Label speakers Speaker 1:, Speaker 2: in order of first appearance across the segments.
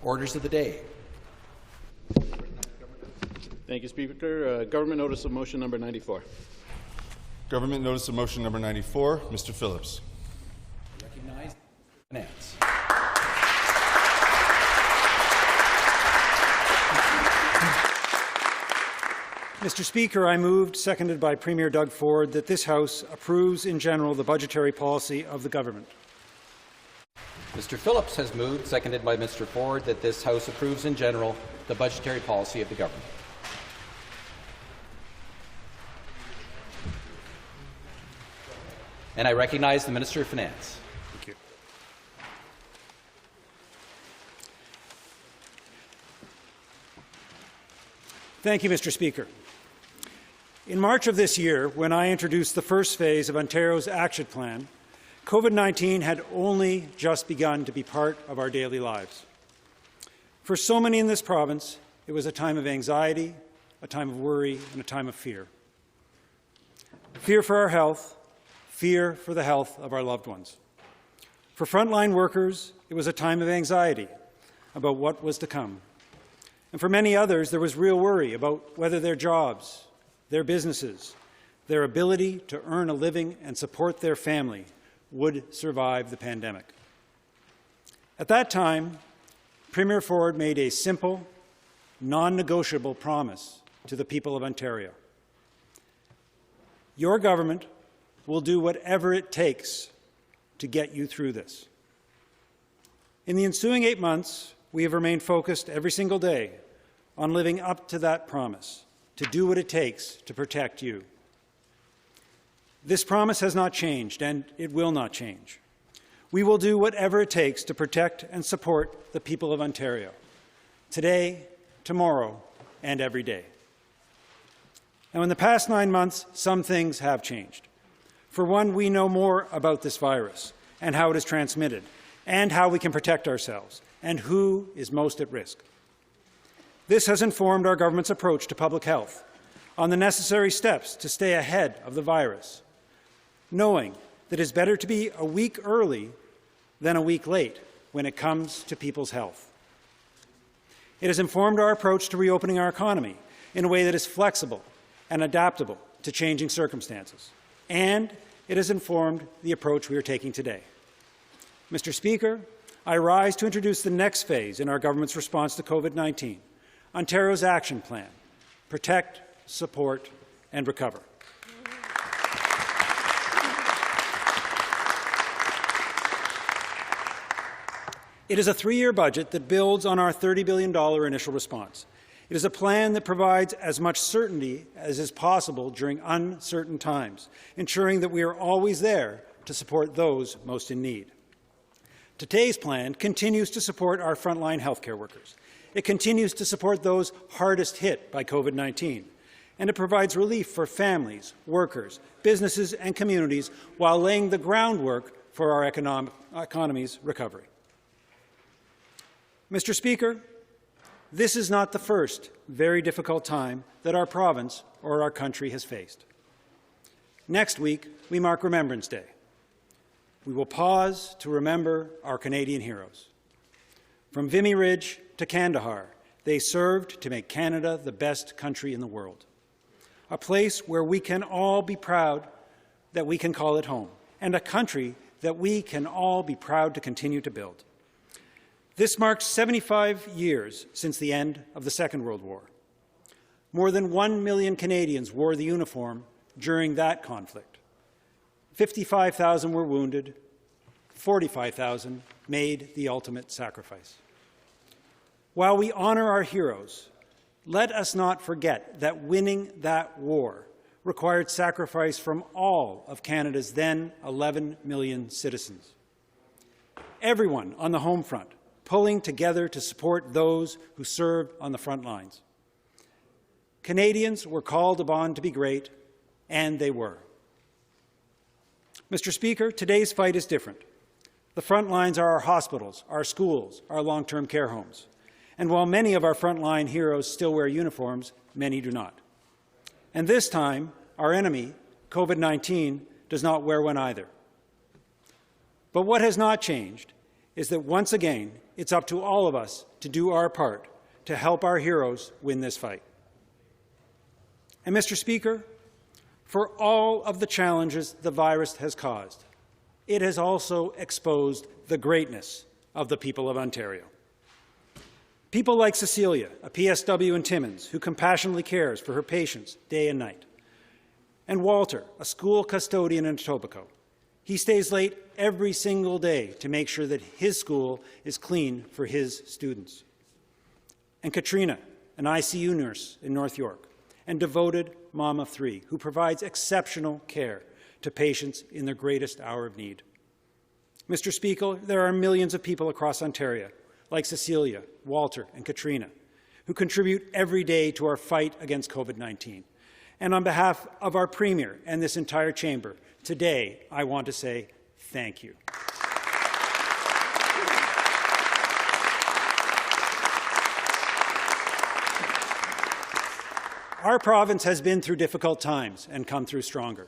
Speaker 1: Orders of the day.
Speaker 2: Thank you, Speaker. Government Notice of Motion number 94.
Speaker 3: Government Notice of Motion number 94. Mr. Phillips.
Speaker 1: Recognize Finance.
Speaker 4: Mr. Speaker, I moved, seconded by Premier Doug Ford, that this House approves in general the budgetary policy of the government.
Speaker 1: Mr. Phillips has moved, seconded by Mr. Ford, that this House approves in general the budgetary policy of the government. And I recognize the Minister of Finance.
Speaker 4: Thank you. Thank you, Mr. Speaker. In March of this year, when I introduced the first phase of Ontario's action plan, COVID-19 had only just begun to be part of our daily lives. For so many in this province, it was a time of anxiety, a time of worry, and a time of fear. Fear for our health, fear for the health of our loved ones. For frontline workers, it was a time of anxiety about what was to come. And for many others, there was real worry about whether their jobs, their businesses, their ability to earn a living and support their family would survive the pandemic. At that time, Premier Ford made a simple, non-negotiable promise to the people of Ontario. Your government will do whatever it takes to get you through this. In the ensuing 8 months, we have remained focused every single day on living up to that promise, to do what it takes to protect you. This promise has not changed, and it will not change. We will do whatever it takes to protect and support the people of Ontario, today, tomorrow, and every day. Now, in the past 9 months, some things have changed. For one, we know more about this virus and how it is transmitted, and how we can protect ourselves, and who is most at risk. This has informed our government's approach to public health on the necessary steps to stay ahead of the virus, knowing that it is better to be a week early than a week late when it comes to people's health. It has informed our approach to reopening our economy in a way that is flexible and adaptable to changing circumstances. And it has informed the approach we are taking today. Mr. Speaker, I rise to introduce the next phase in our government's response to COVID-19, Ontario's Action Plan, Protect, Support and Recover. It is a 3-year budget that builds on our $30 billion initial response. It is a plan that provides as much certainty as is possible during uncertain times, ensuring that we are always there to support those most in need. Today's plan continues to support our frontline healthcare workers. It continues to support those hardest hit by COVID-19, and it provides relief for families, workers, businesses and communities while laying the groundwork for our economy's recovery. Mr. Speaker, this is not the first very difficult time that our province or our country has faced. Next week, we mark Remembrance Day. We will pause to remember our Canadian heroes. From Vimy Ridge to Kandahar, they served to make Canada the best country in the world, a place where we can all be proud that we can call it home, and a country that we can all be proud to continue to build. This marks 75 years since the end of the Second World War. More than 1 million Canadians wore the uniform during that conflict. 55,000 were wounded, 45,000 made the ultimate sacrifice. While we honour our heroes, let us not forget that winning that war required sacrifice from all of Canada's then 11 million citizens. Everyone on the home front pulling together to support those who served on the front lines. Canadians were called upon to be great, and they were. Mr. Speaker, today's fight is different. The front lines are our hospitals, our schools, our long-term care homes. And while many of our frontline heroes still wear uniforms, many do not. And this time, our enemy, COVID-19, does not wear one either. But what has not changed is that once again, it's up to all of us to do our part to help our heroes win this fight. And, Mr. Speaker, for all of the challenges the virus has caused, it has also exposed the greatness of the people of Ontario. People like Cecilia, a PSW in Timmins, who compassionately cares for her patients day and night. And Walter, a school custodian in Etobicoke. He stays late every single day to make sure that his school is clean for his students. And Katrina, an ICU nurse in North York, and devoted mom of three, who provides exceptional care to patients in their greatest hour of need. Mr. Speaker, there are millions of people across Ontario, like Cecilia, Walter, and Katrina, who contribute every day to our fight against COVID-19. And on behalf of our Premier and this entire chamber, today I want to say thank you. Our province has been through difficult times and come through stronger.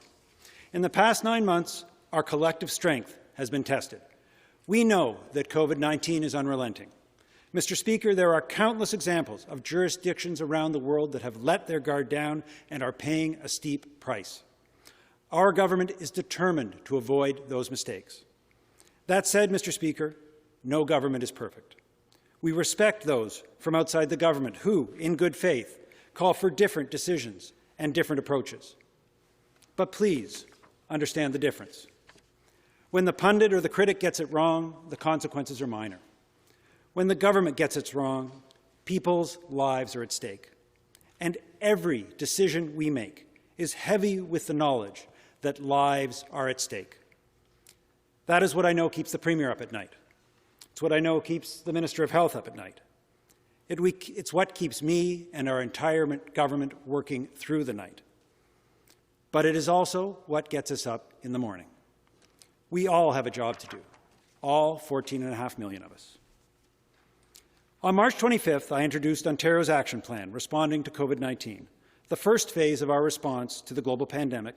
Speaker 4: In the past 9 months, our collective strength has been tested. We know that COVID-19 is unrelenting. Mr. Speaker, there are countless examples of jurisdictions around the world that have let their guard down and are paying a steep price. Our government is determined to avoid those mistakes. That said, Mr. Speaker, no government is perfect. We respect those from outside the government who, in good faith, call for different decisions and different approaches. But please understand the difference. When the pundit or the critic gets it wrong, the consequences are minor. When the government gets it wrong, people's lives are at stake. And every decision we make is heavy with the knowledge that lives are at stake. That is what I know keeps the Premier up at night. It's what I know keeps the Minister of Health up at night. It's what keeps me and our entire government working through the night. But it is also what gets us up in the morning. We all have a job to do, all 14.5 million of us. On March 25th, I introduced Ontario's action plan responding to COVID-19, the first phase of our response to the global pandemic,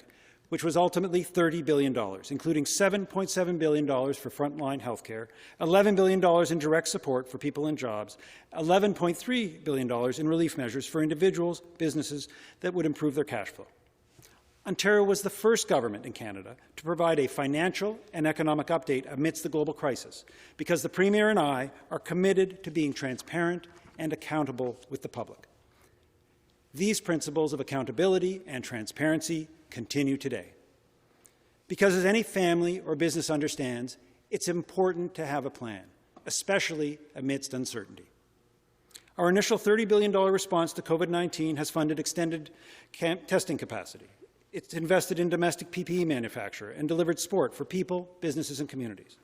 Speaker 4: which was ultimately $30 billion, including $7.7 billion for frontline healthcare, $11 billion in direct support for people and jobs, $11.3 billion in relief measures for individuals, businesses that would improve their cash flow. Ontario was the first government in Canada to provide a financial and economic update amidst the global crisis, because the Premier and I are committed to being transparent and accountable with the public. These principles of accountability and transparency continue today. Because as any family or business understands, it's important to have a plan, especially amidst uncertainty. Our initial $30 billion response to COVID-19 has funded extended testing capacity. It's invested in domestic PPE manufacture and delivered support for people, businesses, and communities.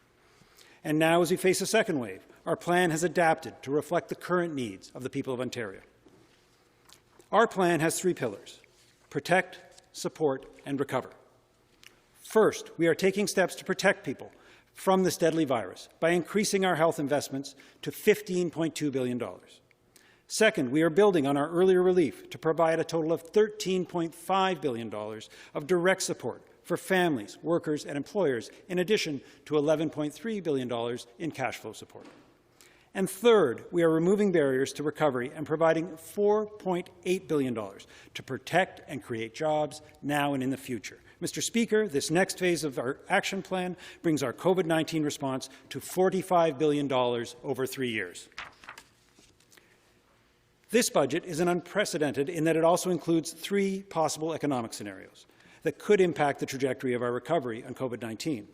Speaker 4: And now, as we face a second wave, our plan has adapted to reflect the current needs of the people of Ontario. Our plan has 3 pillars: protect, support, and recover. First, we are taking steps to protect people from this deadly virus by increasing our health investments to $15.2 billion. Second, we are building on our earlier relief to provide a total of $13.5 billion of direct support for families, workers, and employers, in addition to $11.3 billion in cash flow support. And third, we are removing barriers to recovery and providing $4.8 billion to protect and create jobs now and in the future. Mr. Speaker, this next phase of our action plan brings our COVID-19 response to $45 billion over 3 years. This budget is unprecedented in that it also includes 3 possible economic scenarios that could impact the trajectory of our recovery on COVID-19.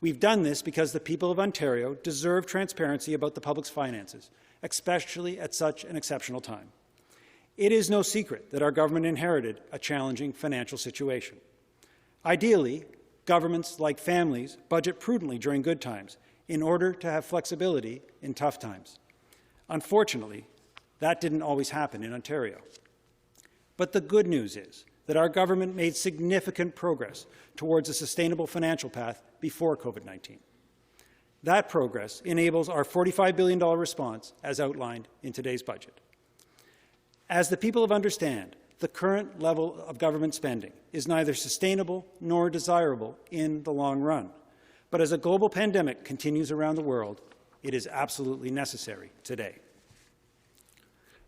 Speaker 4: We've done this because the people of Ontario deserve transparency about the public's finances, especially at such an exceptional time. It is no secret that our government inherited a challenging financial situation. Ideally, governments, like families, budget prudently during good times in order to have flexibility in tough times. Unfortunately, that didn't always happen in Ontario. But the good news is that our government made significant progress towards a sustainable financial path before COVID-19. That progress enables our $45 billion response as outlined in today's budget. As the people have understood, the current level of government spending is neither sustainable nor desirable in the long run. But as a global pandemic continues around the world, It is absolutely necessary today.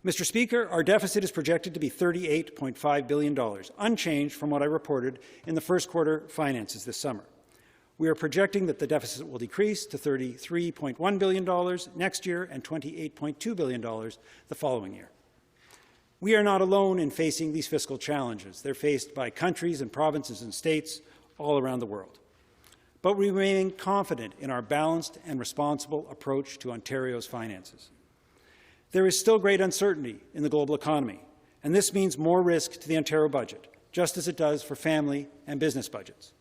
Speaker 4: Mr. Speaker, our deficit is projected to be $38.5 billion, unchanged from what I reported in the first quarter finances this summer. We are projecting that the deficit will decrease to $33.1 billion next year and $28.2 billion the following year. We are not alone in facing these fiscal challenges. They're faced by countries and provinces and states all around the world. But we remain confident in our balanced and responsible approach to Ontario's finances. There is still great uncertainty in the global economy, and this means more risk to the Ontario budget, just as it does for family and business budgets.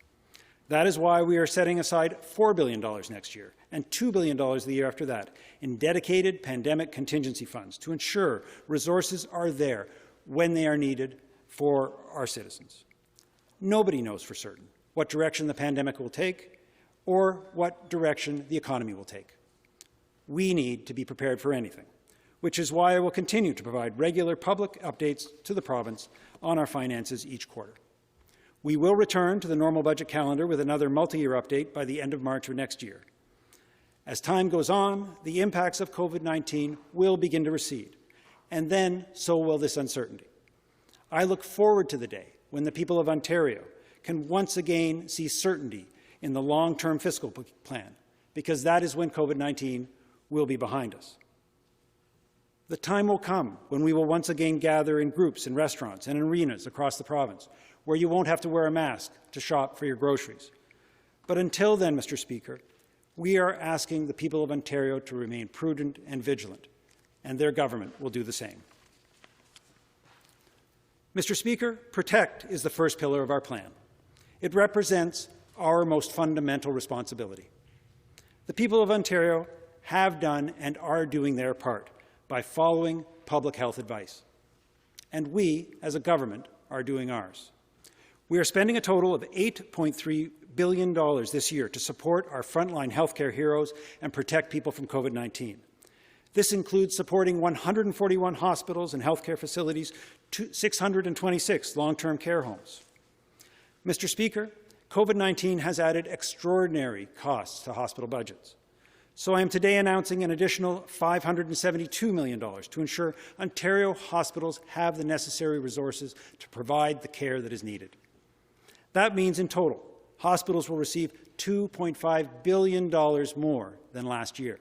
Speaker 4: That is why we are setting aside $4 billion next year and $2 billion the year after that in dedicated pandemic contingency funds to ensure resources are there when they are needed for our citizens. Nobody knows for certain what direction the pandemic will take or what direction the economy will take. We need to be prepared for anything, which is why I will continue to provide regular public updates to the province on our finances each quarter. We will return to the normal budget calendar with another multi-year update by the end of March of next year. As time goes on, the impacts of COVID-19 will begin to recede, and then so will this uncertainty. I look forward to the day when the people of Ontario can once again see certainty in the long-term fiscal plan, because that is when COVID-19 will be behind us. The time will come when we will once again gather in groups in restaurants and arenas across the province, where you won't have to wear a mask to shop for your groceries. But until then, Mr. Speaker, we are asking the people of Ontario to remain prudent and vigilant, and their government will do the same. Mr. Speaker, protect is the first pillar of our plan. It represents our most fundamental responsibility. The people of Ontario have done and are doing their part by following public health advice. And we, as a government, are doing ours. We are spending a total of $8.3 billion this year to support our frontline healthcare heroes and protect people from COVID-19. This includes supporting 141 hospitals and healthcare facilities, 626 long-term care homes. Mr. Speaker, COVID-19 has added extraordinary costs to hospital budgets. So I am today announcing an additional $572 million to ensure Ontario hospitals have the necessary resources to provide the care that is needed. That means in total, hospitals will receive $2.5 billion more than last year.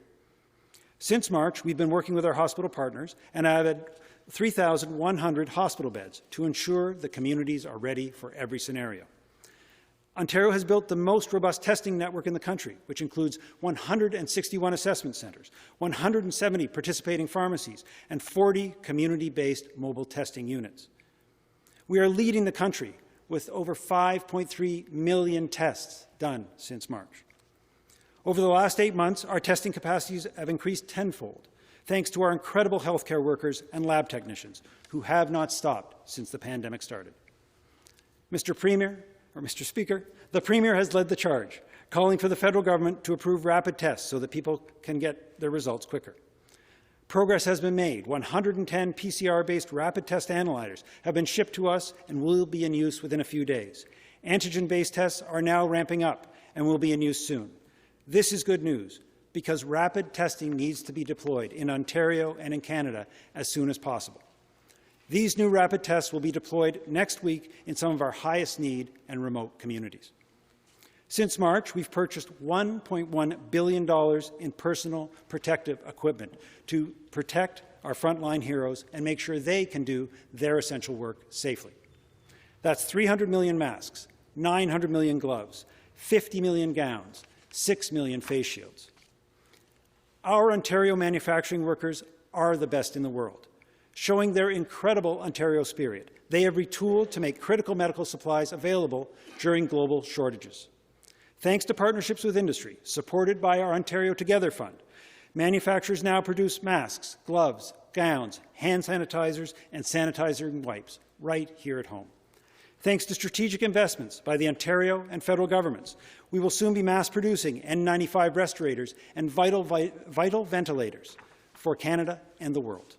Speaker 4: Since March, we've been working with our hospital partners and added 3,100 hospital beds to ensure the communities are ready for every scenario. Ontario has built the most robust testing network in the country, which includes 161 assessment centres, 170 participating pharmacies, and 40 community-based mobile testing units. We are leading the country with over 5.3 million tests done since March. Over the last 8 months, our testing capacities have increased tenfold, thanks to our incredible healthcare workers and lab technicians who have not stopped since the pandemic started. Mr. Speaker, the Premier has led the charge, calling for the federal government to approve rapid tests so that people can get their results quicker. Progress has been made. 110 PCR-based rapid test analyzers have been shipped to us and will be in use within a few days. Antigen-based tests are now ramping up and will be in use soon. This is good news because rapid testing needs to be deployed in Ontario and in Canada as soon as possible. These new rapid tests will be deployed next week in some of our highest need and remote communities. Since March, we've purchased $1.1 billion in personal protective equipment to protect our frontline heroes and make sure they can do their essential work safely. That's 300 million masks, 900 million gloves, 50 million gowns, 6 million face shields. Our Ontario manufacturing workers are the best in the world, showing their incredible Ontario spirit. They have retooled to make critical medical supplies available during global shortages. Thanks to partnerships with industry, supported by our Ontario Together Fund, manufacturers now produce masks, gloves, gowns, hand sanitizers, and sanitizing wipes right here at home. Thanks to strategic investments by the Ontario and federal governments, we will soon be mass-producing N95 respirators and vital ventilators for Canada and the world.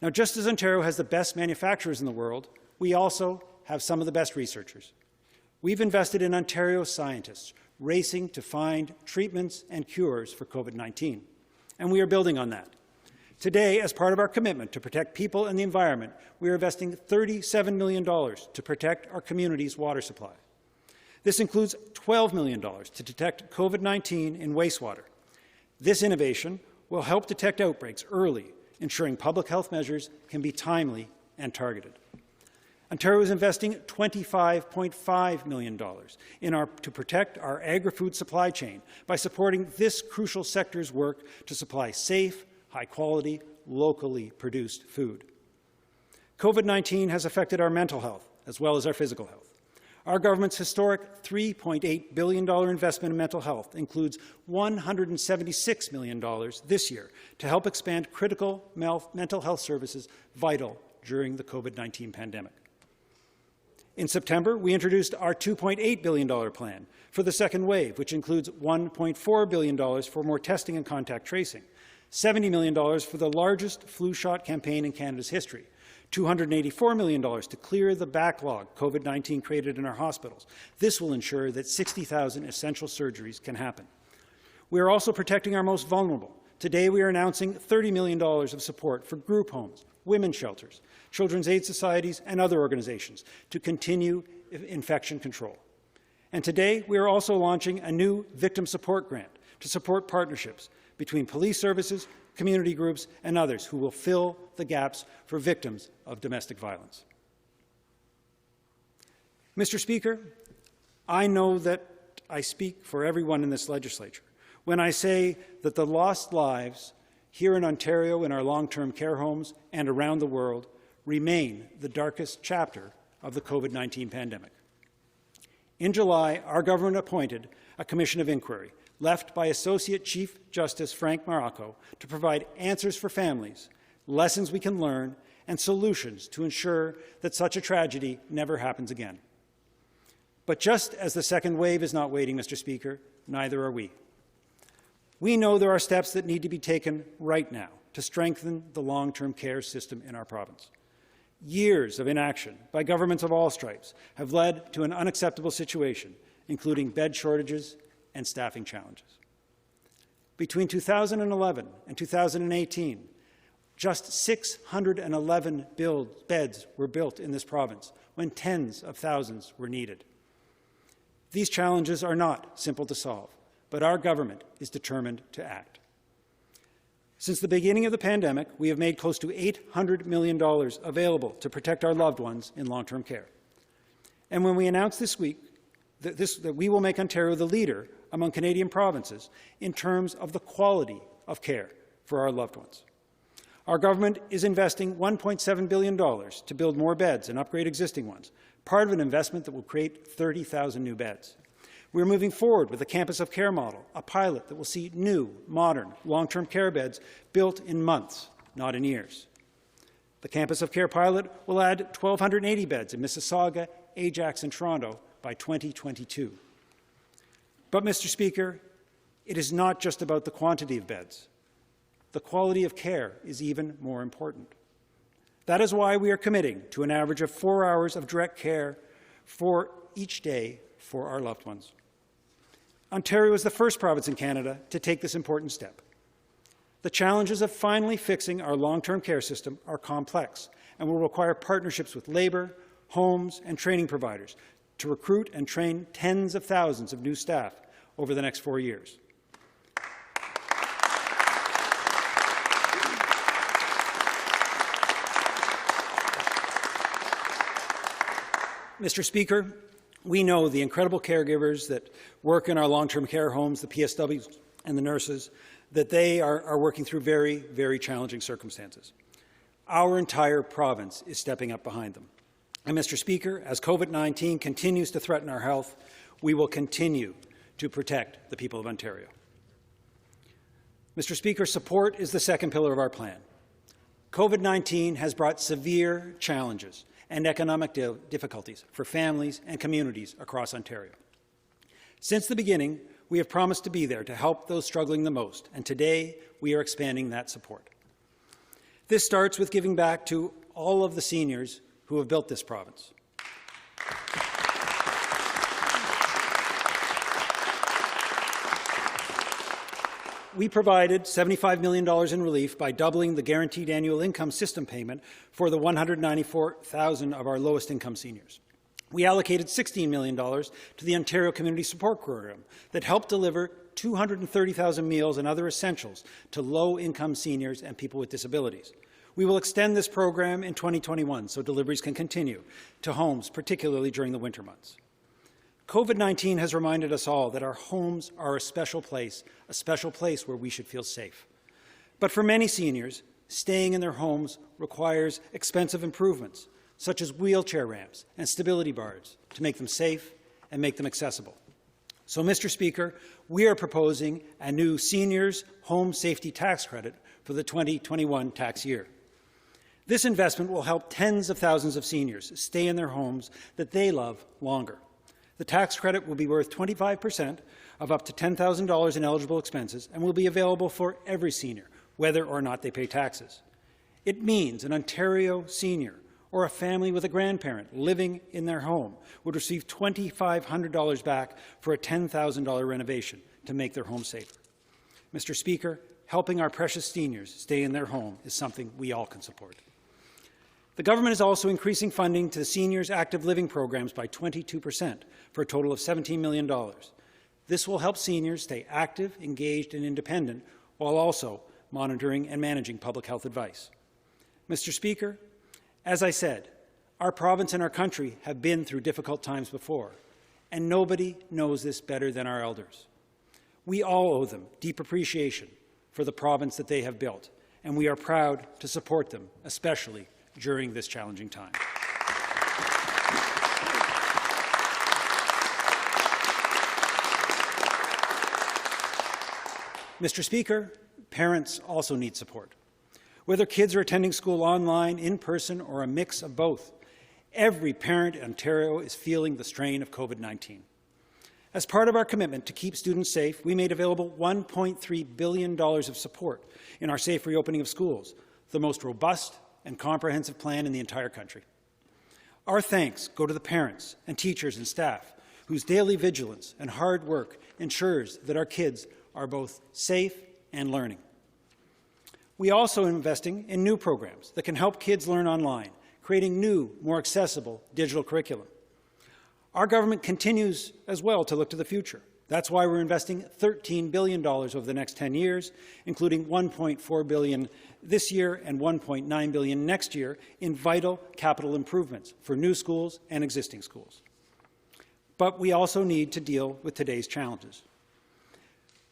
Speaker 4: Now, just as Ontario has the best manufacturers in the world, we also have some of the best researchers. We've invested in Ontario scientists, racing to find treatments and cures for COVID-19. And we are building on that. Today, as part of our commitment to protect people and the environment, we are investing $37 million to protect our community's water supply. This includes $12 million to detect COVID-19 in wastewater. This innovation will help detect outbreaks early, ensuring public health measures can be timely and targeted. Ontario is investing $25.5 million to protect our agri-food supply chain by supporting this crucial sector's work to supply safe, high-quality, locally produced food. COVID-19 has affected our mental health as well as our physical health. Our government's historic $3.8 billion investment in mental health includes $176 million this year to help expand critical mental health services vital during the COVID-19 pandemic. In September, we introduced our $2.8 billion plan for the second wave, which includes $1.4 billion for more testing and contact tracing, $70 million for the largest flu shot campaign in Canada's history, $284 million to clear the backlog COVID-19 created in our hospitals. This will ensure that 60,000 essential surgeries can happen. We are also protecting our most vulnerable. Today, we are announcing $30 million of support for group homes, women's shelters, children's aid societies, and other organizations to continue infection control. And today, we are also launching a new victim support grant to support partnerships between police services, community groups, and others who will fill the gaps for victims of domestic violence. Mr. Speaker, I know that I speak for everyone in this legislature when I say that the lost lives here in Ontario in our long-term care homes and around the world remain the darkest chapter of the COVID-19 pandemic. In July, our government appointed a commission of inquiry left by Associate Chief Justice Frank Morocco to provide answers for families, lessons we can learn, and solutions to ensure that such a tragedy never happens again. But just as the second wave is not waiting, Mr. Speaker, neither are we. We know there are steps that need to be taken right now to strengthen the long-term care system in our province. Years of inaction by governments of all stripes have led to an unacceptable situation, including bed shortages and staffing challenges. Between 2011 and 2018, just 611 beds were built in this province when tens of thousands were needed. These challenges are not simple to solve, but our government is determined to act. Since the beginning of the pandemic, we have made close to $800 million available to protect our loved ones in long-term care. And when we announced this week that we will make Ontario the leader among Canadian provinces in terms of the quality of care for our loved ones. Our government is investing $1.7 billion to build more beds and upgrade existing ones, part of an investment that will create 30,000 new beds. We are moving forward with the Campus of Care model, a pilot that will see new, modern, long-term care beds built in months, not in years. The Campus of Care pilot will add 1,280 beds in Mississauga, Ajax, and Toronto by 2022. But, Mr. Speaker, it is not just about the quantity of beds. The quality of care is even more important. That is why we are committing to an average of 4 hours of direct care for each day for our loved ones. Ontario is the first province in Canada to take this important step. The challenges of finally fixing our long-term care system are complex and will require partnerships with labour, homes, and training providers to recruit and train tens of thousands of new staff over the next 4 years. Mr. Speaker, we know the incredible caregivers that work in our long-term care homes, the PSWs and the nurses, that they are working through very, very challenging circumstances. Our entire province is stepping up behind them. And, Mr. Speaker, as COVID-19 continues to threaten our health, we will continue to protect the people of Ontario. Mr. Speaker, support is the second pillar of our plan. COVID-19 has brought severe challenges and economic difficulties for families and communities across Ontario. Since the beginning, we have promised to be there to help those struggling the most, and today we are expanding that support. This starts with giving back to all of the seniors who have built this province. we provided $75 million in relief by doubling the guaranteed annual income system payment for the 194,000 of our lowest income seniors. We allocated $16 million to the Ontario Community Support Program that helped deliver 230,000 meals and other essentials to low-income seniors and people with disabilities. We will extend this program in 2021 so deliveries can continue to homes, particularly during the winter months. COVID-19 has reminded us all that our homes are a special place where we should feel safe. But for many seniors, staying in their homes requires expensive improvements, such as wheelchair ramps and stability bars, to make them safe and make them accessible. So, Mr. Speaker, we are proposing a new Seniors Home Safety Tax Credit for the 2021 tax year. This investment will help tens of thousands of seniors stay in their homes that they love longer. The tax credit will be worth 25% of up to $10,000 in eligible expenses and will be available for every senior, whether or not they pay taxes. It means an Ontario senior or a family with a grandparent living in their home would receive $2,500 back for a $10,000 renovation to make their home safer. Mr. Speaker, helping our precious seniors stay in their home is something we all can support. The government is also increasing funding to the seniors' active living programs by 22% for a total of $17 million. This will help seniors stay active, engaged, and independent while also monitoring and managing public health advice. Mr. Speaker, as I said, our province and our country have been through difficult times before, and nobody knows this better than our elders. We all owe them deep appreciation for the province that they have built, and we are proud to support them, especially during this challenging time. Mr. Speaker, parents also need support. Whether kids are attending school online, in person, or a mix of both, every parent in Ontario is feeling the strain of COVID-19. As part of our commitment to keep students safe, we made available $1.3 billion of support in our safe reopening of schools, the most robust and comprehensive plan in the entire country. Our thanks go to the parents and teachers and staff whose daily vigilance and hard work ensures that our kids are both safe and learning. We also are investing in new programs that can help kids learn online, creating new, more accessible digital curriculum. Our government continues as well to look to the future. That's why we're investing $13 billion over the next 10 years, including $1.4 billion this year and $1.9 billion next year in vital capital improvements for new schools and existing schools. But we also need to deal with today's challenges.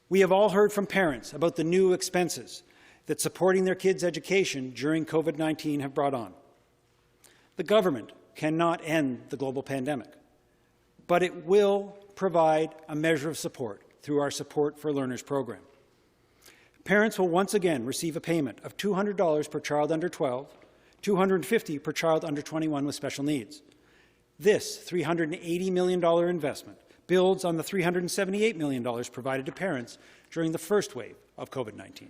Speaker 4: We have all heard from parents about the new expenses that supporting their kids' education during COVID-19 have brought on. The government cannot end the global pandemic, but it will provide a measure of support through our Support for Learners program. Parents will once again receive a payment of $200 per child under 12, $250 per child under 21 with special needs. This $380 million investment builds on the $378 million provided to parents during the first wave of COVID-19.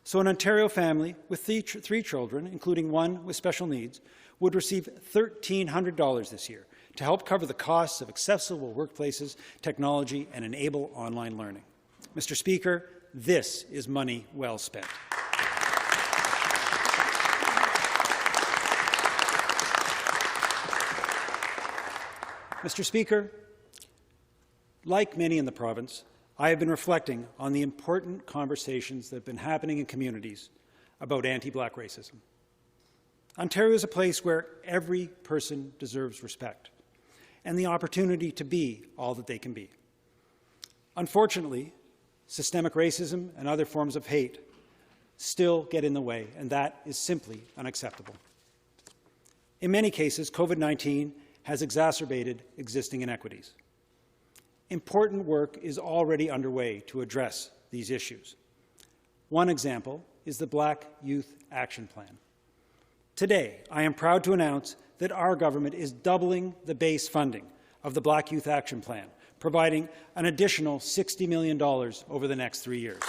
Speaker 4: So an Ontario family with three children, including one with special needs, would receive $1,300 this year to help cover the costs of accessible workplaces, technology, and enable online learning. Mr. Speaker, this is money well spent. Mr. Speaker, like many in the province, I have been reflecting on the important conversations that have been happening in communities about anti-Black racism. Ontario is a place where every person deserves respect and the opportunity to be all that they can be. Unfortunately, systemic racism and other forms of hate still get in the way, and that is simply unacceptable. In many cases, COVID-19 has exacerbated existing inequities. Important work is already underway to address these issues. One example is the Black Youth Action Plan. Today, I am proud to announce that our government is doubling the base funding of the Black Youth Action Plan, providing an additional $60 million over the next 3 years.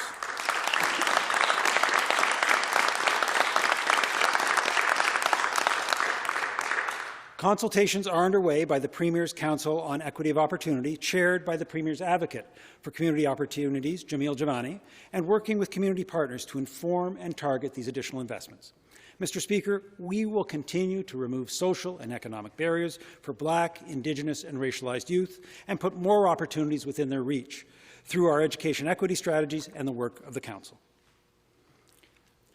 Speaker 4: Consultations are underway by the Premier's Council on Equity of Opportunity, chaired by the Premier's Advocate for Community Opportunities, Jamil Javani, and working with community partners to inform and target these additional investments. Mr. Speaker, we will continue to remove social and economic barriers for Black, Indigenous and racialized youth and put more opportunities within their reach through our education equity strategies and the work of the Council.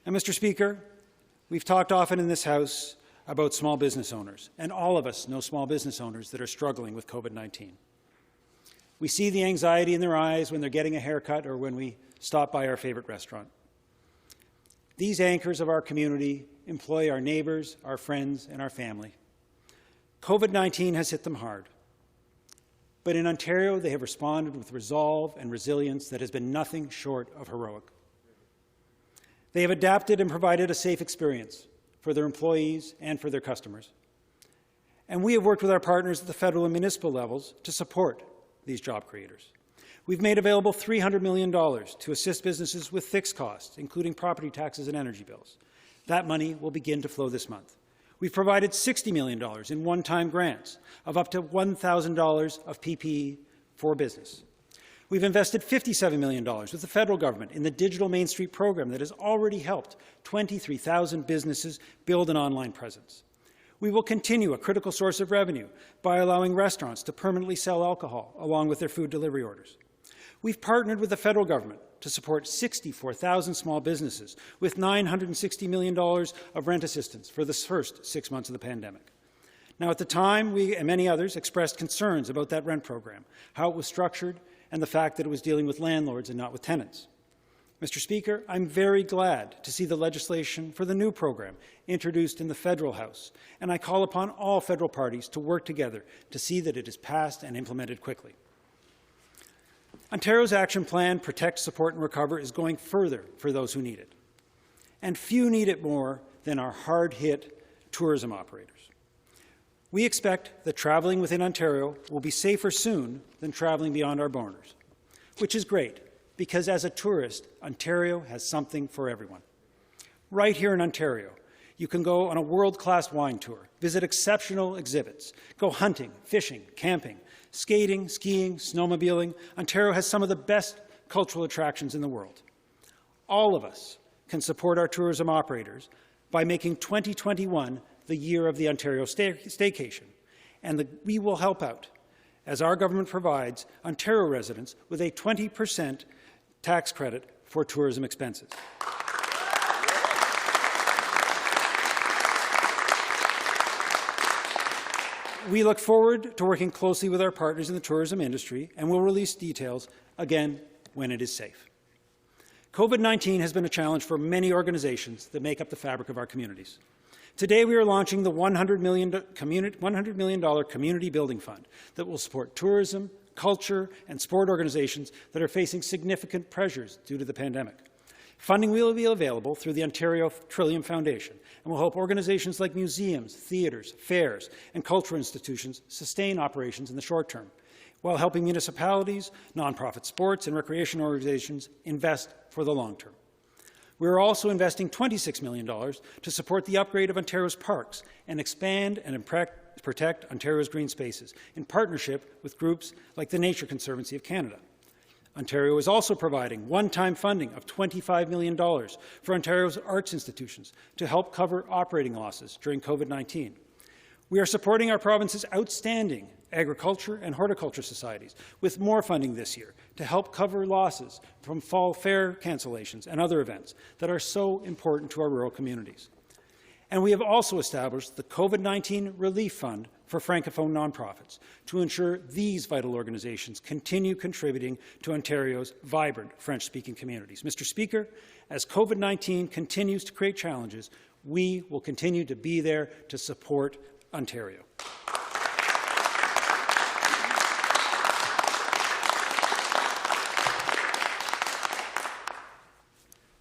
Speaker 4: And Mr. Speaker, we've talked often in this House about small business owners, and all of us know small business owners that are struggling with COVID-19. We see the anxiety in their eyes when they're getting a haircut or when we stop by our favorite restaurant. These anchors of our community employ our neighbours, our friends, and our family. COVID-19 has hit them hard. But in Ontario, they have responded with resolve and resilience that has been nothing short of heroic. They have adapted and provided a safe experience for their employees and for their customers. And we have worked with our partners at the federal and municipal levels to support these job creators. We've made available $300 million to assist businesses with fixed costs, including property taxes and energy bills. That money will begin to flow this month. We've provided $60 million in one-time grants of up to $1,000 of PPE for business. We've invested $57 million with the federal government in the Digital Main Street program that has already helped 23,000 businesses build an online presence. We will continue a critical source of revenue by allowing restaurants to permanently sell alcohol along with their food delivery orders. We've partnered with the federal government to support 64,000 small businesses with $960 million of rent assistance for the first 6 months of the pandemic. Now, at the time, we and many others expressed concerns about that rent program, how it was structured, and the fact that it was dealing with landlords and not with tenants. Mr. Speaker, I'm very glad to see the legislation for the new program introduced in the Federal House, and I call upon all federal parties to work together to see that it is passed and implemented quickly. Ontario's action plan, Protect, Support and Recover, is going further for those who need it. And few need it more than our hard-hit tourism operators. We expect that travelling within Ontario will be safer soon than travelling beyond our borders, which is great, because as a tourist, Ontario has something for everyone. Right here in Ontario, you can go on a world-class wine tour, visit exceptional exhibits, go hunting, fishing, camping, skating, skiing, snowmobiling. Ontario has some of the best cultural attractions in the world. All of us can support our tourism operators by making 2021 the year of the Ontario staycation, and we will help out as our government provides Ontario residents with a 20% tax credit for tourism expenses. We look forward to working closely with our partners in the tourism industry, and will release details again when it is safe. COVID-19 has been a challenge for many organizations that make up the fabric of our communities. Today, we are launching the $100 million Community Building Fund that will support tourism, culture, and sport organizations that are facing significant pressures due to the pandemic. Funding will be available through the Ontario Trillium Foundation and will help organizations like museums, theatres, fairs, and cultural institutions sustain operations in the short term, while helping municipalities, nonprofit sports, and recreation organizations invest for the long term. We are also investing $26 million to support the upgrade of Ontario's parks and expand and protect Ontario's green spaces in partnership with groups like the Nature Conservancy of Canada. Ontario is also providing one-time funding of $25 million for Ontario's arts institutions to help cover operating losses during COVID-19. We are supporting our province's outstanding agriculture and horticulture societies with more funding this year to help cover losses from fall fair cancellations and other events that are so important to our rural communities. And we have also established the COVID-19 Relief Fund for Francophone nonprofits to ensure these vital organizations continue contributing to Ontario's vibrant French-speaking communities. Mr. Speaker, as COVID-19 continues to create challenges, we will continue to be there to support Ontario.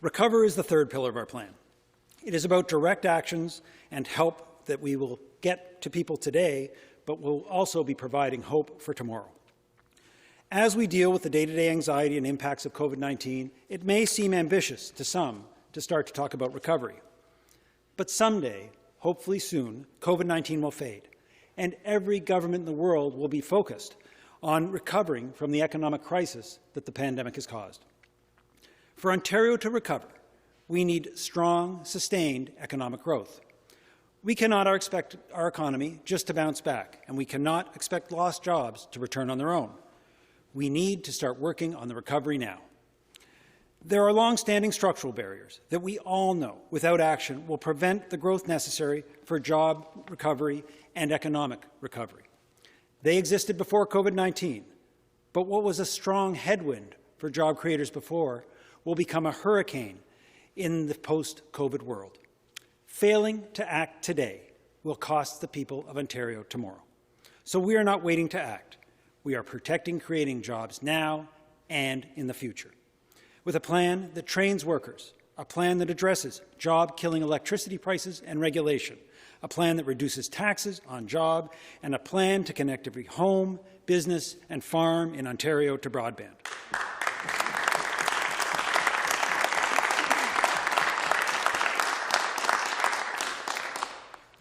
Speaker 4: Recover is the third pillar of our plan. It is about direct actions and help that we will get to people today, but will also be providing hope for tomorrow. As we deal with the day-to-day anxiety and impacts of COVID-19, it may seem ambitious to some to start to talk about recovery. But someday, hopefully soon, COVID-19 will fade, and every government in the world will be focused on recovering from the economic crisis that the pandemic has caused. For Ontario to recover, we need strong, sustained economic growth. We cannot expect our economy just to bounce back, and we cannot expect lost jobs to return on their own. We need to start working on the recovery now. There are long-standing structural barriers that we all know, without action, will prevent the growth necessary for job recovery and economic recovery. They existed before COVID-19, but what was a strong headwind for job creators before will become a hurricane in the post-COVID world. Failing to act today will cost the people of Ontario tomorrow. So we are not waiting to act. We are protecting, creating jobs now and in the future. With a plan that trains workers, a plan that addresses job-killing electricity prices and regulation, a plan that reduces taxes on job, and a plan to connect every home, business, and farm in Ontario to broadband.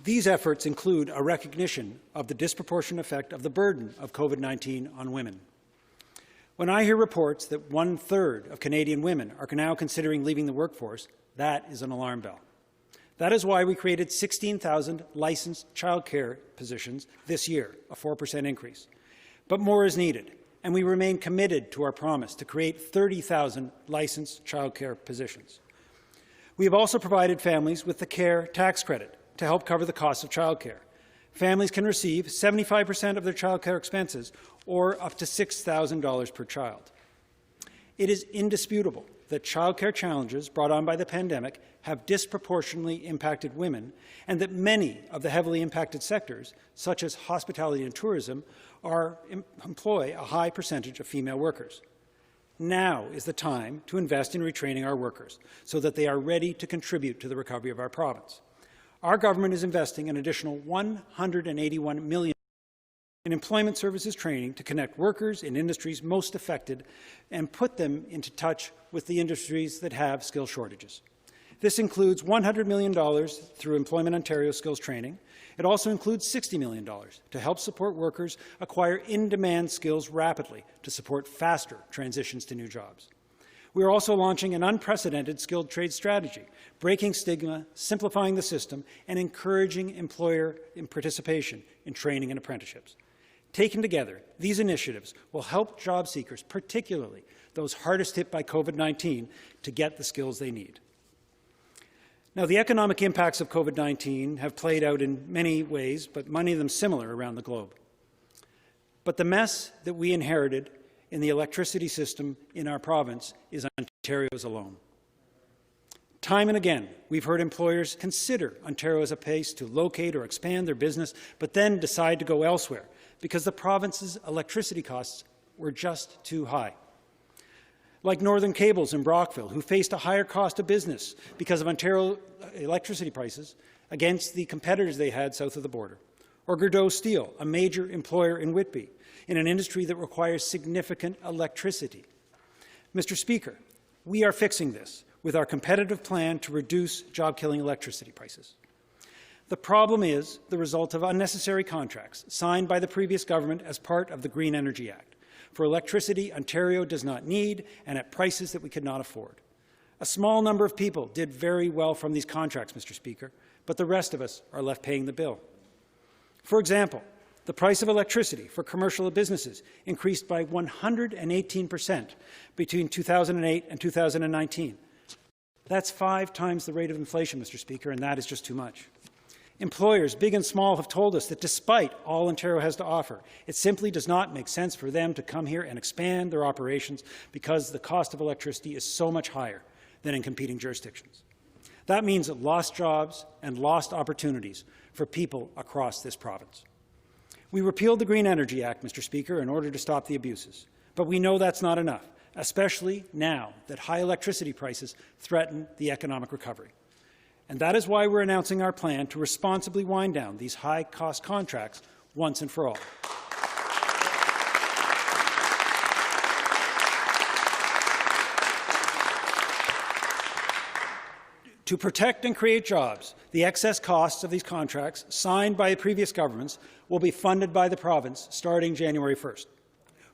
Speaker 4: These efforts include a recognition of the disproportionate effect of the burden of COVID-19 on women. When I hear reports that 1/3 of Canadian women are now considering leaving the workforce, that is an alarm bell. That is why we created 16,000 licensed childcare positions this year, a 4% increase. But more is needed, and we remain committed to our promise to create 30,000 licensed childcare positions. We have also provided families with the CARE tax credit to help cover the cost of childcare. Families can receive 75% of their childcare expenses, or up to $6,000 per child. It is indisputable that childcare challenges brought on by the pandemic have disproportionately impacted women, and that many of the heavily impacted sectors, such as hospitality and tourism, employ a high percentage of female workers. Now is the time to invest in retraining our workers so that they are ready to contribute to the recovery of our province. Our government is investing an additional $181 million in employment services training to connect workers in industries most affected and put them into touch with the industries that have skill shortages. This includes $100 million through Employment Ontario Skills Training. It also includes $60 million to help support workers acquire in-demand skills rapidly to support faster transitions to new jobs. We are also launching an unprecedented skilled trade strategy, breaking stigma, simplifying the system, and encouraging employer participation in training and apprenticeships. Taken together, these initiatives will help job seekers, particularly those hardest hit by COVID-19, to get the skills they need. Now, the economic impacts of COVID-19 have played out in many ways, but many of them similar around the globe. But the mess that we inherited in the electricity system in our province is Ontario's alone. Time and again, we've heard employers consider Ontario as a place to locate or expand their business, but then decide to go elsewhere because the province's electricity costs were just too high. Like Northern Cables in Brockville, who faced a higher cost of business because of Ontario electricity prices against the competitors they had south of the border. Or Gardeau Steel, a major employer in Whitby, in an industry that requires significant electricity. Mr. Speaker, we are fixing this with our competitive plan to reduce job-killing electricity prices. The problem is the result of unnecessary contracts signed by the previous government as part of the Green Energy Act for electricity Ontario does not need and at prices that we could not afford. A small number of people did very well from these contracts, Mr. Speaker, but the rest of us are left paying the bill. For example, the price of electricity for commercial businesses increased by 118% between 2008 and 2019. That's 5 times the rate of inflation, Mr. Speaker, and that is just too much. Employers, big and small, have told us that despite all Ontario has to offer, it simply does not make sense for them to come here and expand their operations because the cost of electricity is so much higher than in competing jurisdictions. That means lost jobs and lost opportunities for people across this province. We repealed the Green Energy Act, Mr. Speaker, in order to stop the abuses. But we know that's not enough, especially now that high electricity prices threaten the economic recovery. And that is why we're announcing our plan to responsibly wind down these high-cost contracts once and for all. To protect and create jobs, the excess costs of these contracts signed by previous governments will be funded by the province starting January 1st.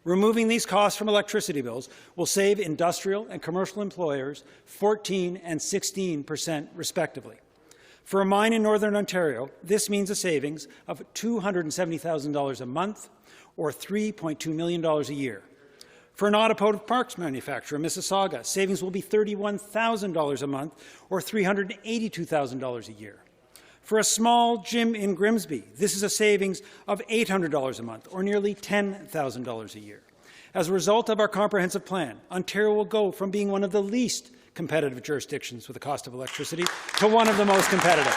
Speaker 4: Removing these costs from electricity bills will save industrial and commercial employers 14% and 16% respectively. For a mine in Northern Ontario, this means a savings of $270,000 a month or $3.2 million a year. For an automotive parts manufacturer in Mississauga, savings will be $31,000 a month or $382,000 a year. For a small gym in Grimsby, this is a savings of $800 a month or nearly $10,000 a year. As a result of our comprehensive plan, Ontario will go from being one of the least competitive jurisdictions with the cost of electricity to one of the most competitive.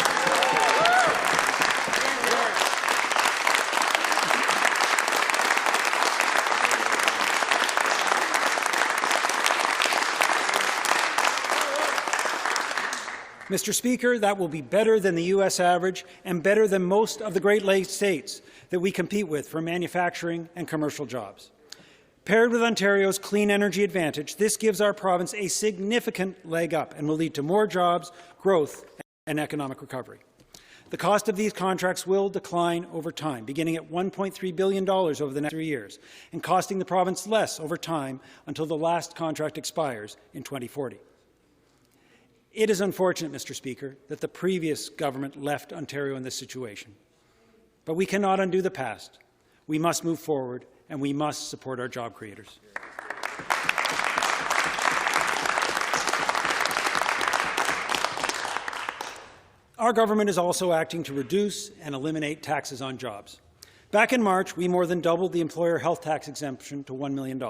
Speaker 4: Mr. Speaker, that will be better than the U.S. average and better than most of the Great Lakes states that we compete with for manufacturing and commercial jobs. Paired with Ontario's clean energy advantage, this gives our province a significant leg up and will lead to more jobs, growth, and economic recovery. The cost of these contracts will decline over time, beginning at $1.3 billion over the next 3 years, and costing the province less over time until the last contract expires in 2040. It is unfortunate, Mr. Speaker, that the previous government left Ontario in this situation. But we cannot undo the past. We must move forward, and we must support our job creators. Our government is also acting to reduce and eliminate taxes on jobs. Back in March, we more than doubled the employer health tax exemption to $1 million.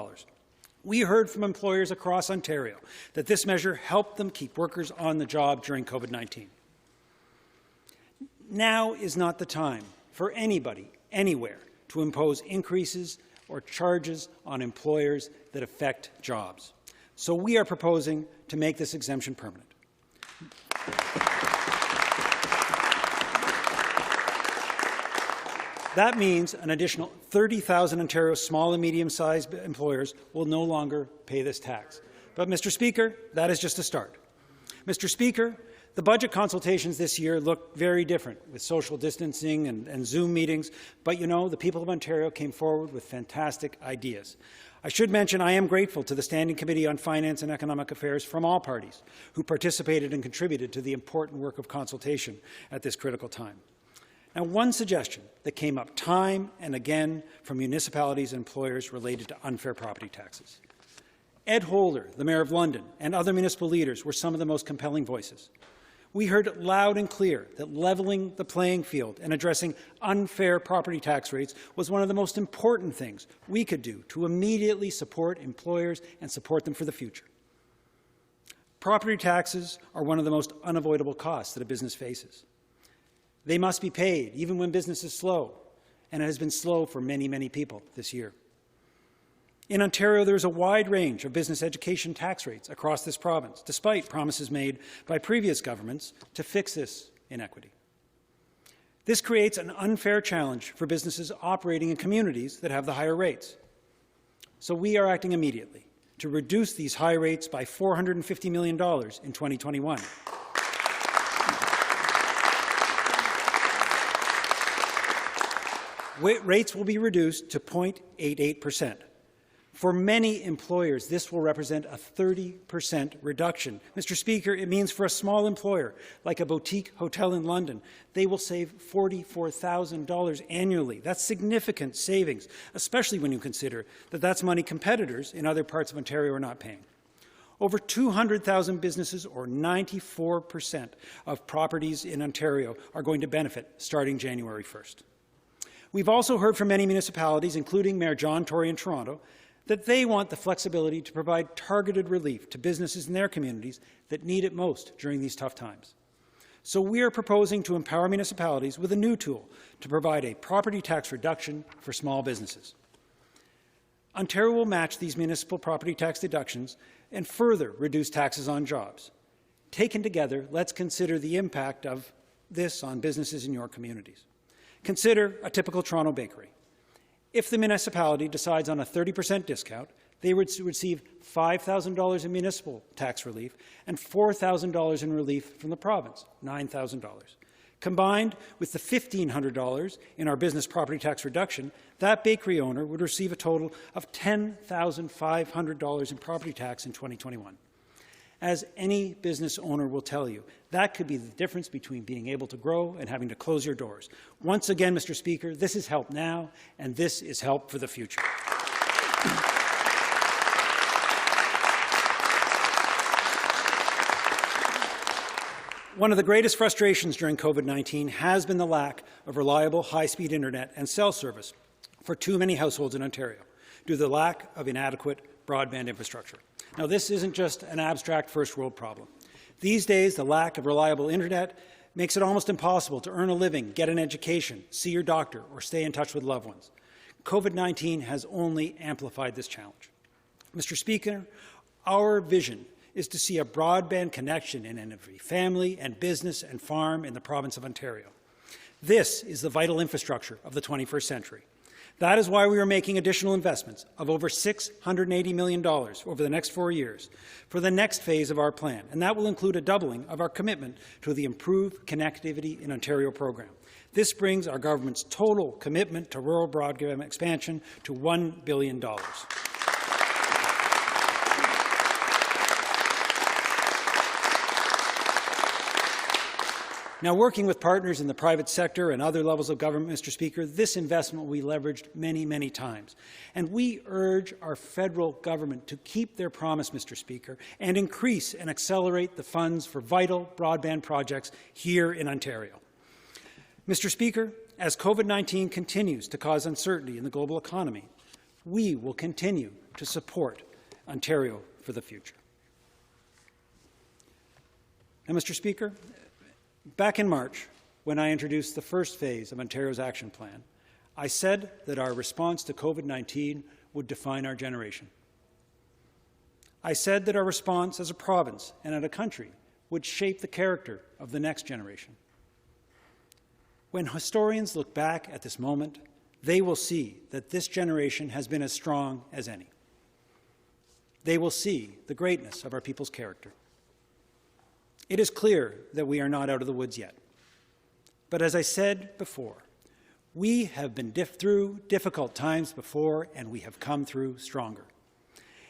Speaker 4: We heard from employers across Ontario that this measure helped them keep workers on the job during COVID-19. Now is not the time for anybody, anywhere, to impose increases or charges on employers that affect jobs. So we are proposing to make this exemption permanent. That means an additional 30,000 Ontario small and medium-sized employers will no longer pay this tax. But, Mr. Speaker, that is just a start. Mr. Speaker, the budget consultations this year look very different, with social distancing and Zoom meetings, but you know, the people of Ontario came forward with fantastic ideas. I should mention I am grateful to the Standing Committee on Finance and Economic Affairs from all parties who participated and contributed to the important work of consultation at this critical time. Now, one suggestion that came up time and again from municipalities and employers related to unfair property taxes. Ed Holder, the Mayor of London, and other municipal leaders were some of the most compelling voices. We heard loud and clear that leveling the playing field and addressing unfair property tax rates was one of the most important things we could do to immediately support employers and support them for the future. Property taxes are one of the most unavoidable costs that a business faces. They must be paid, even when business is slow, and it has been slow for many, many people this year. In Ontario, there is a wide range of business education tax rates across this province, despite promises made by previous governments to fix this inequity. This creates an unfair challenge for businesses operating in communities that have the higher rates. So we are acting immediately to reduce these high rates by $450 million in 2021. Rates will be reduced to 0.88%. For many employers, this will represent a 30% reduction. Mr. Speaker, it means for a small employer, like a boutique hotel in London, they will save $44,000 annually. That's significant savings, especially when you consider that that's money competitors in other parts of Ontario are not paying. Over 200,000 businesses, or 94% of properties in Ontario, are going to benefit starting January 1st. We've also heard from many municipalities, including Mayor John Tory in Toronto, that they want the flexibility to provide targeted relief to businesses in their communities that need it most during these tough times. So we are proposing to empower municipalities with a new tool to provide a property tax reduction for small businesses. Ontario will match these municipal property tax deductions and further reduce taxes on jobs. Taken together, let's consider the impact of this on businesses in your communities. Consider a typical Toronto bakery. If the municipality decides on a 30% discount, They would receive $5,000 in municipal tax relief and $4,000 in relief from the province, $9,000. Combined with the $1,500 in our business property tax reduction, that bakery owner would receive a total of $10,500 in property tax in 2021. As any business owner will tell you, that could be the difference between being able to grow and having to close your doors. Once again, Mr. Speaker, this is help now, and this is help for the future. One of the greatest frustrations during COVID-19 has been the lack of reliable high-speed internet and cell service for too many households in Ontario due to the lack of inadequate broadband infrastructure. Now, this isn't just an abstract first-world problem. These days, the lack of reliable internet makes it almost impossible to earn a living, get an education, see your doctor, or stay in touch with loved ones. COVID-19 has only amplified this challenge. Mr. Speaker, our vision is to see a broadband connection in every family and business and farm in the province of Ontario. This is the vital infrastructure of the 21st century. That is why we are making additional investments of over $680 million over the next 4 years for the next phase of our plan, and that will include a doubling of our commitment to the Improved Connectivity in Ontario program. This brings our government's total commitment to rural broadband expansion to $1 billion. Now, working with partners in the private sector and other levels of government, Mr. Speaker, this investment will be leveraged many, many times. And we urge our federal government to keep their promise, Mr. Speaker, and increase and accelerate the funds for vital broadband projects here in Ontario. Mr. Speaker, as COVID-19 continues to cause uncertainty in the global economy, we will continue to support Ontario for the future. Now, Mr. Speaker, back in March, when I introduced the first phase of Ontario's action plan, I said that our response to COVID-19 would define our generation. I said that our response as a province and as a country would shape the character of the next generation. When historians look back at this moment, they will see that this generation has been as strong as any. They will see the greatness of our people's character. It is clear that we are not out of the woods yet. But as I said before, we have been through difficult times before, and we have come through stronger.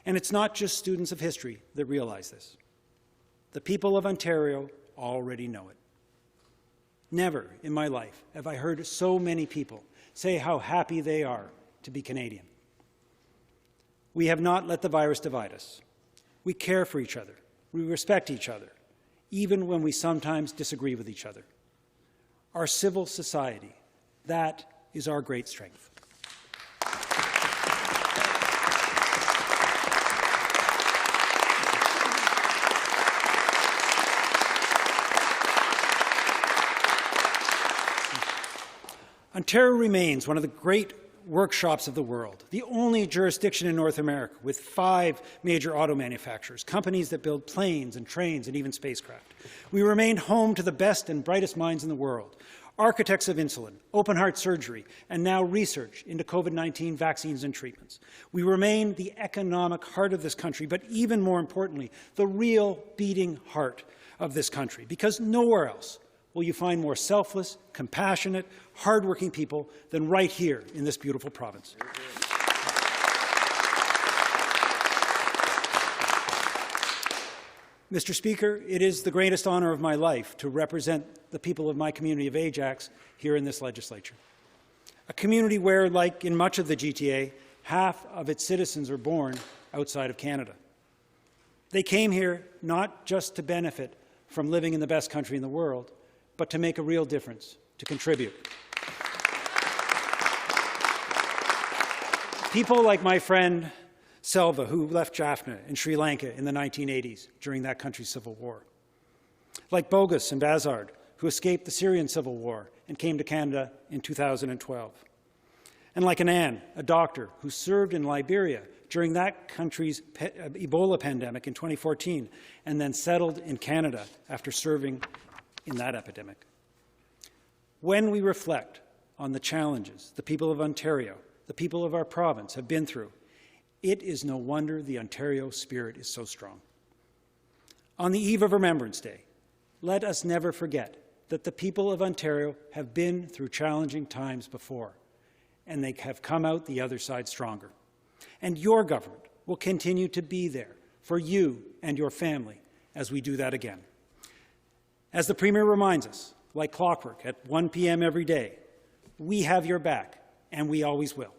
Speaker 4: And it's not just students of history that realize this. The people of Ontario already know it. Never in my life have I heard so many people say how happy they are to be Canadian. We have not let the virus divide us. We care for each other. We respect each other, even when we sometimes disagree with each other. Our civil society, that is our great strength. Ontario remains one of the great workshops of the world, the only jurisdiction in North America with 5 major auto manufacturers, companies that build planes and trains and even spacecraft. We remain home to the best and brightest minds in the world, architects of insulin, open-heart surgery, and now research into COVID-19 vaccines and treatments. We remain the economic heart of this country, but even more importantly, the real beating heart of this country, because nowhere else will you find more selfless, compassionate, hardworking people than right here in this beautiful province. Mr. Speaker, it is the greatest honour of my life to represent the people of my community of Ajax here in this legislature. A community where, like in much of the GTA, half of its citizens are born outside of Canada. They came here not just to benefit from living in the best country in the world, but to make a real difference, to contribute. People like my friend Selva, who left Jaffna in Sri Lanka in the 1980s during that country's civil war. Like Bogus and Bazard, who escaped the Syrian civil war and came to Canada in 2012. And like Anand, a doctor who served in Liberia during that country's Ebola pandemic in 2014 and then settled in Canada after serving in that epidemic. When we reflect on the challenges the people of Ontario, the people of our province have been through, It is no wonder the Ontario spirit is so strong. On the eve of Remembrance Day, let us never forget that the people of Ontario have been through challenging times before, and they have come out the other side stronger. And your government will continue to be there for you and your family as we do that again. As the Premier reminds us, like clockwork at 1 p.m. every day, we have your back, and we always will.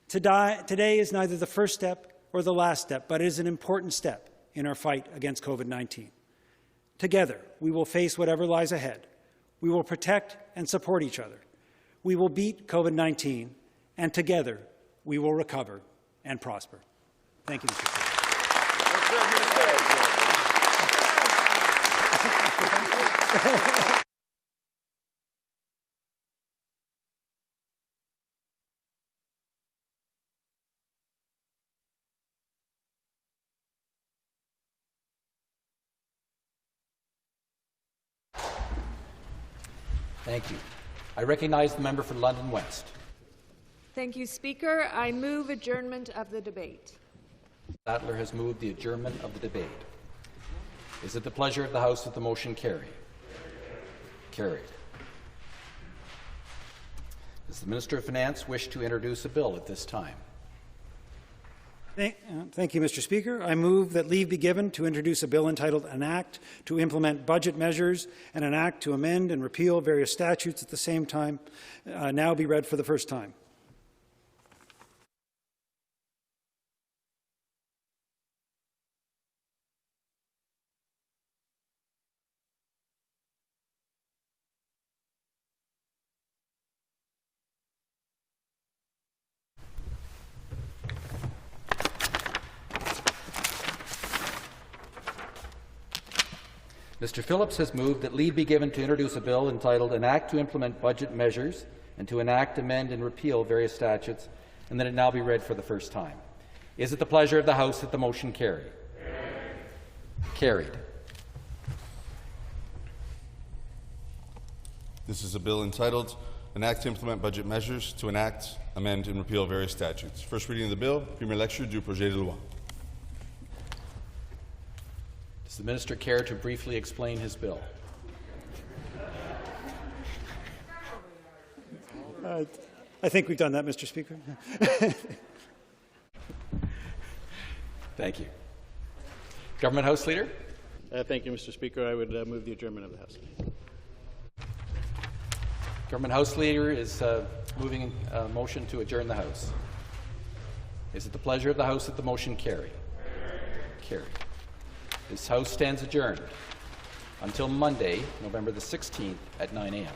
Speaker 4: Today is neither the first step or the last step, but it is an important step in our fight against COVID-19. Together, we will face whatever lies ahead. We will protect and support each other. We will beat COVID-19, and together, we will recover and prosper. Thank you, Mr. Speaker.
Speaker 1: Thank you. I recognize the member for London West.
Speaker 5: Thank you, Speaker. I move adjournment of the debate.
Speaker 1: Sattler has moved the adjournment of the debate. Is it the pleasure of the House that the motion carry? Carried. Does the Minister of Finance wish to introduce a bill at this time?
Speaker 4: Thank you, Mr. Speaker. I move that leave be given to introduce a bill entitled An Act to Implement Budget Measures and an Act to amend and repeal various statutes at the same time now be read for the first time.
Speaker 1: Mr. Phillips has moved that leave be given to introduce a bill entitled An Act to Implement Budget Measures and to enact, amend and repeal various statutes, and that it now be read for the first time. Is it the pleasure of the House that the motion carry? Carried.
Speaker 3: This is a bill entitled An Act to Implement Budget Measures to enact, amend and repeal various statutes. First reading of the bill, première lecture du projet de loi.
Speaker 1: Does the Minister care to briefly explain his bill?
Speaker 4: I think we've done that, Mr. Speaker.
Speaker 1: Thank you. Government House Leader?
Speaker 2: Thank you, Mr. Speaker. I would move the adjournment of the House.
Speaker 1: Government House Leader is moving a motion to adjourn the House. Is it the pleasure of the House that the motion carry? Carried. This House stands adjourned until Monday, November the 16th at 9 a.m.